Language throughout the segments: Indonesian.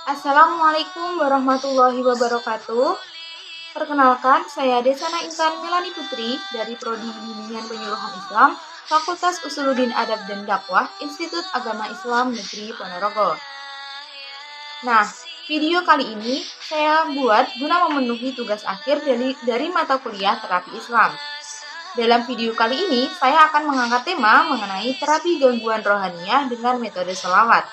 Assalamualaikum warahmatullahi wabarakatuh. Perkenalkan, saya Desana Intan Melani Putri dari Prodi Bimbingan Penyuluhan Islam, Fakultas Usuluddin Adab dan Dakwah, Institut Agama Islam Negeri Ponorogo. Nah, video kali ini saya buat guna memenuhi tugas akhir dari mata kuliah terapi Islam. Dalam video kali ini, saya akan mengangkat tema mengenai terapi gangguan rohaniah dengan metode sholawat.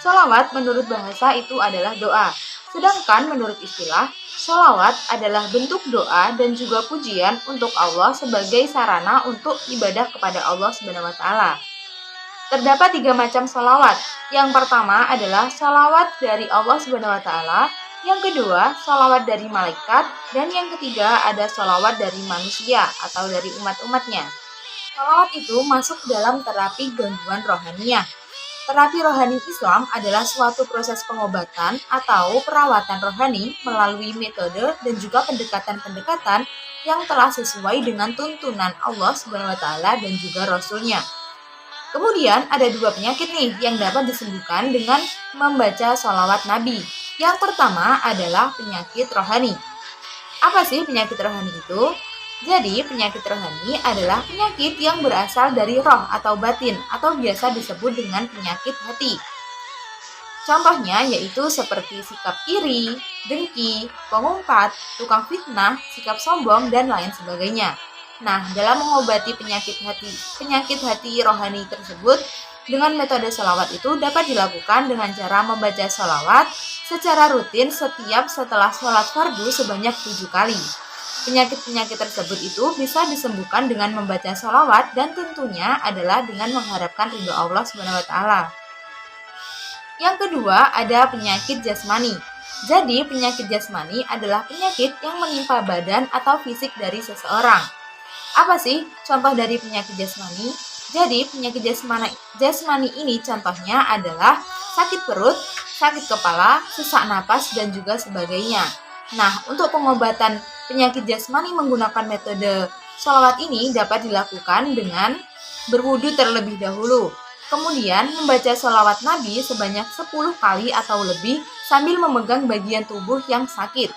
Sholawat menurut bahasa itu adalah doa, sedangkan menurut istilah, sholawat adalah bentuk doa dan juga pujian untuk Allah sebagai sarana untuk ibadah kepada Allah SWT. Terdapat 3 macam sholawat. Yang pertama adalah sholawat dari Allah SWT, yang kedua sholawat dari malaikat, dan yang ketiga ada sholawat dari manusia atau dari umat-umatnya. Sholawat itu masuk dalam terapi gangguan rohaniah. Terapi rohani Islam adalah suatu proses pengobatan atau perawatan rohani melalui metode dan juga pendekatan-pendekatan yang telah sesuai dengan tuntunan Allah SWT dan juga Rasul-Nya. Kemudian ada 2 penyakit nih yang dapat disembuhkan dengan membaca sholawat Nabi. Yang pertama adalah penyakit rohani. Apa sih penyakit rohani itu? Jadi, penyakit rohani adalah penyakit yang berasal dari roh atau batin, atau biasa disebut dengan penyakit hati. Contohnya yaitu seperti sikap iri, dengki, pengumpat, tukang fitnah, sikap sombong, dan lain sebagainya. Nah, dalam mengobati penyakit hati rohani tersebut, dengan metode sholawat itu dapat dilakukan dengan cara membaca sholawat secara rutin setelah sholat fardu sebanyak 7 kali. Penyakit-penyakit tersebut itu bisa disembuhkan dengan membaca sholawat dan tentunya adalah dengan mengharapkan ridho Allah SWT. Yang kedua ada penyakit jasmani. Jadi penyakit jasmani adalah penyakit yang menimpa badan atau fisik dari seseorang. Apa sih contoh dari penyakit jasmani? Jadi penyakit jasmani ini contohnya adalah sakit perut, sakit kepala, sesak napas, dan juga sebagainya. Nah, untuk pengobatan penyakit jasmani menggunakan metode sholawat ini dapat dilakukan dengan berwudu terlebih dahulu. Kemudian membaca sholawat Nabi sebanyak 10 kali atau lebih sambil memegang bagian tubuh yang sakit.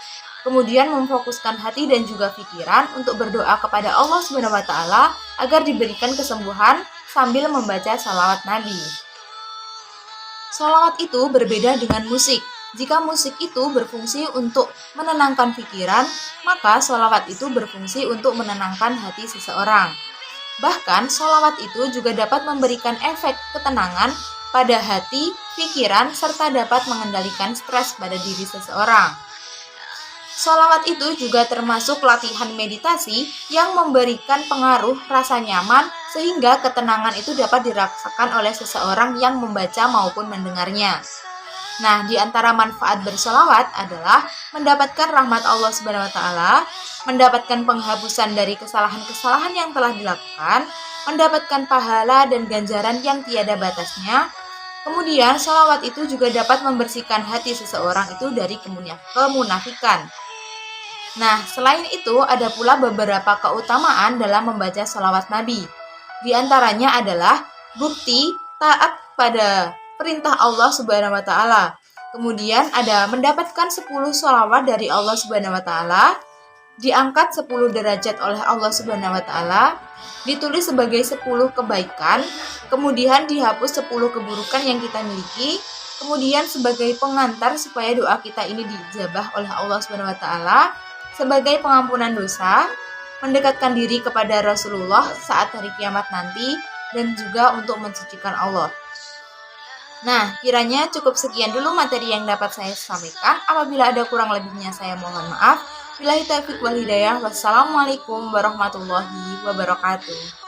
Kemudian memfokuskan hati dan juga pikiran untuk berdoa kepada Allah SWT agar diberikan kesembuhan sambil membaca sholawat Nabi. Sholawat itu berbeda dengan musik. Jika musik itu berfungsi untuk menenangkan pikiran, maka sholawat itu berfungsi untuk menenangkan hati seseorang. Bahkan, sholawat itu juga dapat memberikan efek ketenangan pada hati, pikiran, serta dapat mengendalikan stres pada diri seseorang. Sholawat itu juga termasuk latihan meditasi yang memberikan pengaruh rasa nyaman sehingga ketenangan itu dapat dirasakan oleh seseorang yang membaca maupun mendengarnya. Nah, di antara manfaat bersholawat adalah mendapatkan rahmat Allah SWT, mendapatkan penghapusan dari kesalahan-kesalahan yang telah dilakukan, mendapatkan pahala dan ganjaran yang tiada batasnya. Kemudian, sholawat itu juga dapat membersihkan hati seseorang itu dari kemunafikan. Nah, selain itu ada pula beberapa keutamaan dalam membaca sholawat Nabi. Di antaranya adalah bukti taat pada perintah Allah Subhanahu wa taala. Kemudian ada mendapatkan 10 sholawat dari Allah Subhanahu wa taala, diangkat 10 derajat oleh Allah Subhanahu wa taala, ditulis sebagai 10 kebaikan, kemudian dihapus 10 keburukan yang kita miliki, kemudian sebagai pengantar supaya doa kita ini dijabah oleh Allah Subhanahu wa taala, sebagai pengampunan dosa, mendekatkan diri kepada Rasulullah saat hari kiamat nanti, dan juga untuk mensucikan Allah. Nah, kiranya cukup sekian dulu materi yang dapat saya sampaikan. Apabila ada kurang lebihnya saya mohon maaf. Billahi taufiq wal hidayah. Wassalamualaikum warahmatullahi wabarakatuh.